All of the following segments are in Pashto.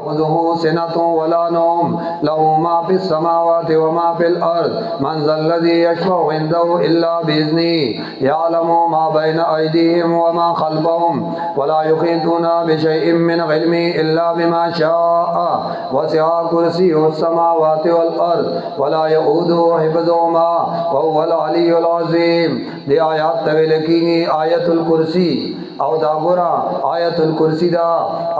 خذه سنة ولا نوم له ما في السماوات وما في الأرض من ذا الذي يشفع عنده إلا بإذنه يعلم ما بين أيديهم وما خلفهم ولا يحيطون بشيء من علمه إلا بما شاء وسع كرسيه السماوات والأرض ولا يؤوده حفظهما وهو العلي العظيم. دی آیات طویل کی آیت الکرسی او دا گورا آیت الکرسی دا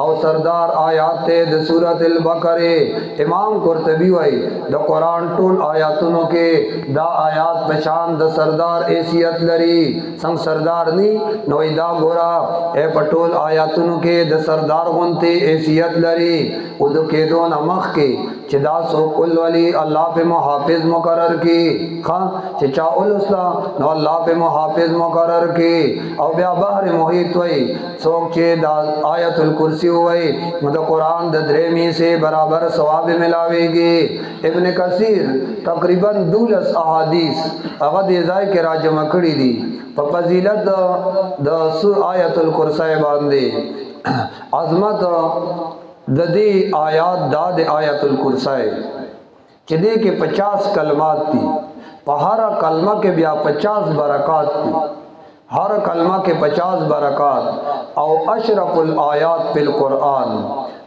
او سردار آیات تے دا سورت البقرے. امام قرطبی وئی دا قرآن ٹول آیاتونو کے دا آیات پشان دا سردار ایسیت لری سنگ سردار نی نوئی دا گورا اے پٹول آیاتونو کے دا سردار غنتے ایسیت لری ادو کے دو نمخ کے چدا سو کل ولی اللہ پہ محافظ مقرر کی خواہ چچا الاسلا نو اللہ پہ محافظ مقرر کی او بیا بحر محیط وئی سوک چے دا آیت الکرسی ہوئی مدہ قرآن دا دریمی سے برابر ثواب ملاوے گی. ابن کثیر تقریباً 12 احادیث اغد ازائی کے راجہ مکڑی دی پا فضیلت دا آیت الکرسی باندے عظمت دا دی آیات دا دی آیت الکرسی چدے کے 50 کلمات تھی پا ہر کلمہ کے بیا 50 برکات تھی ہر کلمہ کے 50 برکات او اشرف الآیات پی القرآن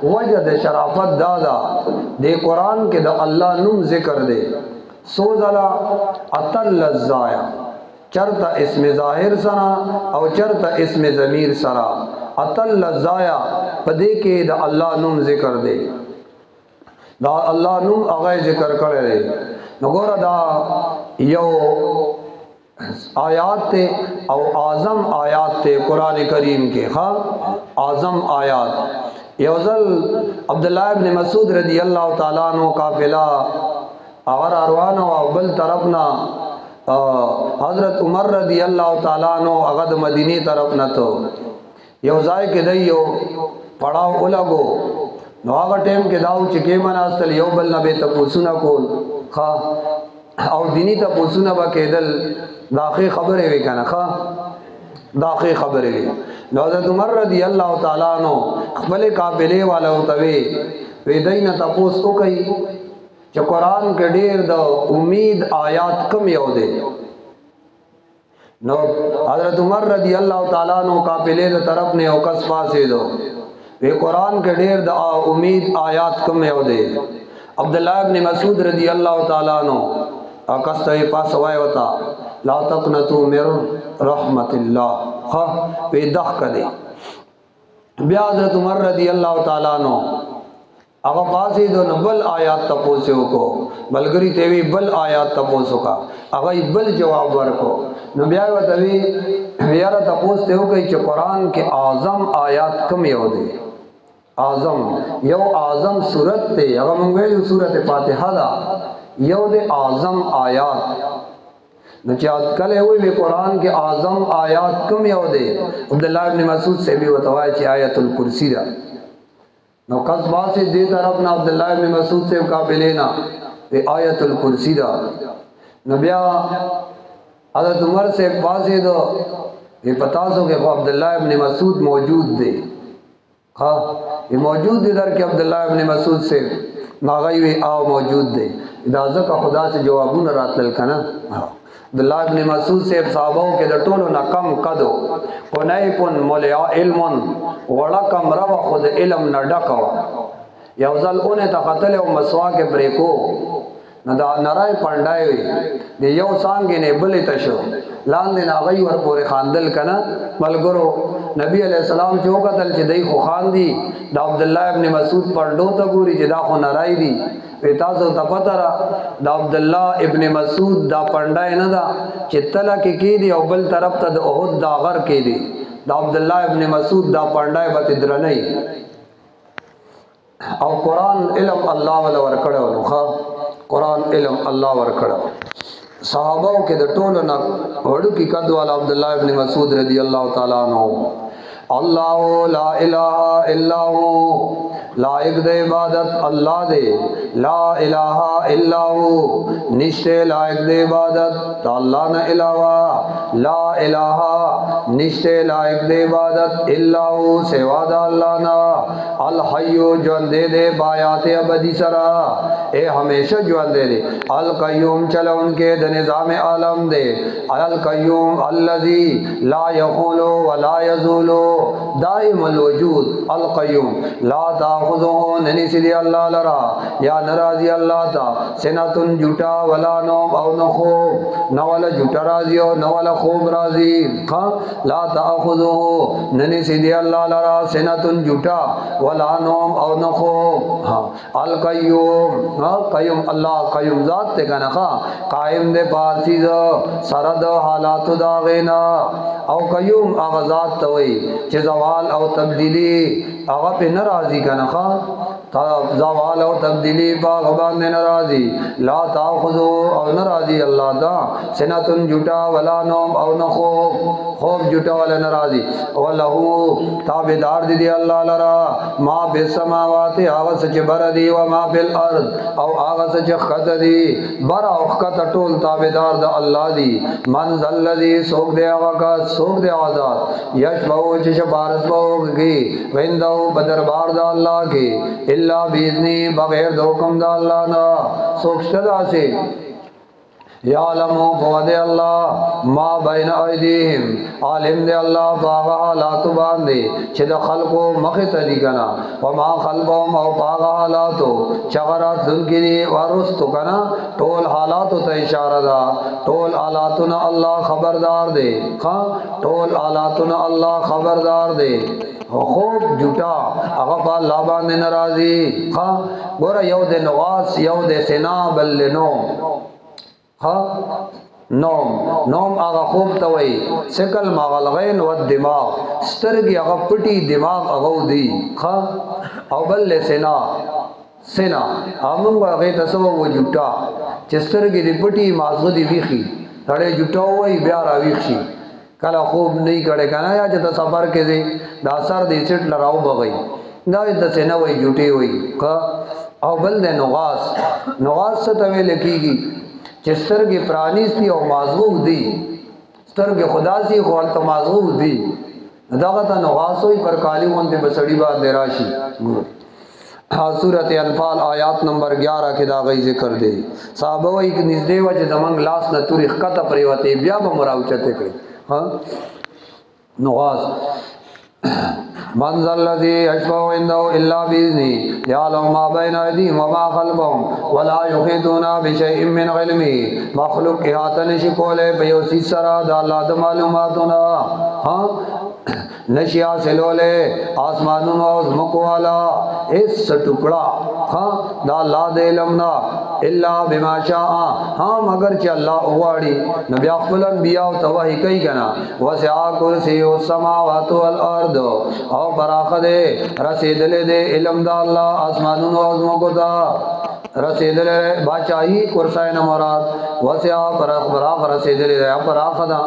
وجد شرافت دادا دے قرآن کے دا اللہ نم ذکر دے سوزلا اتل الزایا چرتا اسم ظاہر سنا او چرتا اسم ضمیر سنا اتل الزایا پدے کے دا اللہ نم ذکر دے دا اللہ نم اغای ذکر کرے دے نگورا دا یو آیات تے او اعظم آیات تے قرآن کریم کے خواہ اعظم آیات. یوزل عبداللہ ابن مسعود رضی اللہ تعالیٰ عنہ قافلہ اگر اروانہ و بل طرفنا حضرت عمر رضی اللہ تعالیٰ عنہ اغد مدینی طرفنا تو یوزائی کے دیو پڑاو اولگو نو آگا ٹیم کے داو چکے مناستل یو بل نبی تپوسونا کول خواہ او دینی تپوسونا با کېدل داخل خبرے وی کنا خواہ داخل خبرے وی. حضرت عمر رضی اللہ تعالیٰ عنہ خبل قابلے والا ہوتوے وی دین تپوس کو کئی چا قرآن کے دیر دا امید آیات کم یو دے نو حضرت عمر رضی اللہ تعالیٰ عنہ قابلے دا طرف نے اوکس پاسے دو وی قرآن کے دیر دا امید آیات کم یو دے. عبداللہ ابن مسعود رضی اللہ تعالیٰ عنہ اکستہ پاس ہوئے ہوتا لا تقنطو من رحمت اللہ خواہ وی دخ کدے. بیا حضرت عمر رضی اللہ تعالیٰ عنہ اگا پاسی دو بل آیات تپوسیو کو بلگری تیوی بل آیات تپوسو کا اگا بل جواب ورکو نو بیا وطوی ویارا تپوس تیو کئی چھ قرآن کے اعظم آیات کم یو دے اعظم یو اعظم صورت تے اگا منگویلیو صورت فاتحہ دا یو دے اعظم آیات نچات کلے ہوئی بھی قرآن کے اعظم آیات کم یو دے. عبداللہ ابن مسعود سے بھی وطوائی چی آیت الکرسی دا نو قصبہ سے دے طرفنا عبداللہ ابن مسعود سے قابلینا وی آیت الکرسی دا نو بیا حضرت عمر سے پاسے دو یہ پتاسو کہ عبداللہ ابن مسعود موجود دے خواہ یہ موجود دے در کہ عبداللہ ابن مسعود سے ناغی وی آو موجود دے ادازہ کا خدا سے جوابون رات للکنا. عبداللہ ابن مسعود سے صحابہوں کے دٹولو نا کم قدو قنیپن ملیا علمن وڑکم رب خود علم نڈکو یوزل انہیں تقتل و مسوا کے بریکو نرائی پانڈائی ہوئی دی یو سانگی نے بلی تشو لان دین آغی ور پورے خاندل کنا ملگرو نبی علیہ السلام چو قتل چی دی خو خاندی دا عبداللہ ابن مسعود پردو تا گوری چی دا خو نرائی دی ویتاسو تا پترا دا عبداللہ ابن مسعود دا پانڈائی ندا چی تلا کی دی او بل طرف تا دا احد دا غر کی دی دا عبداللہ ابن مسعود دا پانڈائی بات درنائی او قرآن علم اللہ والا ورکڑا ونخوا قرآن علم اللہ ورکڑا. صحابوں کے در طولنا وڑو کی قد والا عبداللہ ابن مسعود رضی اللہ تعالیٰ عنہ اللہ لا الہ الا ہو لائق دے عبادت اللہ دے لا الہ الا ہو نشتے لائق دے عبادت اللہ نہ علاوہ لا الہ نشتے لائق دے عبادت الا ہو سوا دا اللہ نہ الحیو ژوند دے بایات ابدی سرا اے ہمیشہ ژوند دے القیوم چلون کے د نظام عالم دے القیوم الذی لا یخول ولا یزول دائم الوجود القیوم لا تاخذه ننسی دی اللہ لرا یا نرازی اللہ تا سنتن جھوٹا ولا نوم او نخوب نولا جھوٹا رازی او نولا خوب رازی لا تاخذه ننسی دی اللہ لرا سنتن جھوٹا ولا نوم او نخوب القیوم قیوم اللہ قیوم ذات تے کنا قائم دے پاسیز سرد حالات داغینا او قیوم آغا ذات توئی چه زوال او تبدیلی آغا پہ نرازی کنا زوال او تبدیلی پا غبان دے نرازی لا تاخذو او نرازی اللہ دا سنتن جھوٹا ولا نوم او نخوب خوب جھوٹا ولا نرازی ولہو تابدار دی اللہ لرا ما بالسماوات آغا سچ بردی وما بالارض او آغا سچ خط دی برا اخکت ٹول تابدار دا اللہ دی من ذلذی سوک دے آغا کا سوک دے آزاد یشبہو چش بارس بہو کی ویندہو بدربار دا اللہ کی اللہ بیزنی بغیر دا حکم دا اللہ نا سوکشتدا سے یعلمو فواد اللہ ما بین ایدیہم عالم دے اللہ پاغا حالاتو باندے چھ دا خلقو مخت دی کنا وما خلقهم او پاغا حالاتو چغرات دنکی دی ورستو کنا ٹول حالاتو تا اشارہ دا ٹول حالاتونا اللہ خبردار دے ٹول حالاتونا اللہ خبردار دے خوب جھوٹا اغفا اللہ باندے نرازی گورا یو دے نواس یو دے سنا بل نوم نوم آغا خوب توئی سکل مغلغین و دماغ سترگی آغا پٹی دماغ اغو دی او بل سنا آمنگو اغی تسو و جھوٹا چسترگی دی پٹی مازغ دی ویخی تڑے جھوٹا ہوئی بیارا ویخشی کلا خوب نہیں کڑے کنا یا جتا سفر کے دی دا سر دی سٹ لراؤ بغی دا جتا سنا ہوئی جھوٹی ہوئی او بل دے نغاس ستوے لکی گی سترگی پرانیستی او مازغوب دی سترگی خدا سی خوالتا مازغوب دی داغتا نغاسوی پر کالی وانتے بسڑی بات دے راشی سورت انفال آیات نمبر 11 کے داغی ذکر دے صحابوئی نزدے وجہ دمانگ لاس نتوری خطا پریواتے بیا بمراوچتے کرے نغاس من ذا الذي يشفع عنده الا باذنه يعلم ما بين ايديهم وما خلفهم ولا يحيطون بشيء من علمه مخلوق احاطہ نشی کولے بیوسی سرا دا اللہ دا معلوماتنا نشی حاصلولے آسمانون و ازمکو والا اس ٹکڑا دا اللہ دے علمنا اللہ بما شاء مگر چا اللہ اغاڑی نبی اقبل انبیاء توہی کئی کنا وسعا کرسی السماوات والارض او براخ دے رسید لے دے علم دا اللہ آسمانون و ازمکو دا رسید لے باچاہی کرسائن مراد وسعا براخ رسید لے دے براخ دا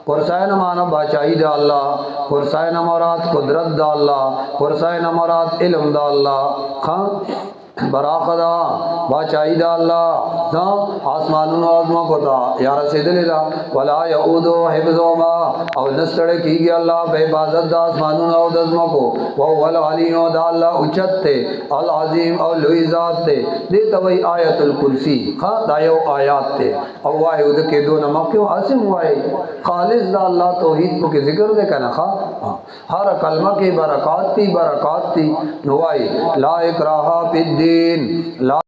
کرسائن مانا باچاہی دا اللہ کرسائن مراد قدرت دا اللہ کرسائن مراد علم دا اللہ براخ دا باچاہی دا اللہ آسمانون آزما کو تا یا رسید لیدا ولا یعودو حفظوما او نستڑے کی گیا اللہ بے حفاظت دا آسمانون آزما کو وہو العلیوں دا اللہ اچت تے العظیم او لوی ذات تے دیتا وی آیت الکرسی دا یو آیات تے او واحد کے دو نمک کیوں عاصم ہوئے خالص دا اللہ توحید کو کے ذکر دے کنا ہر کلمہ کی برکات تی نوائی لا اکراہا پی الدین لا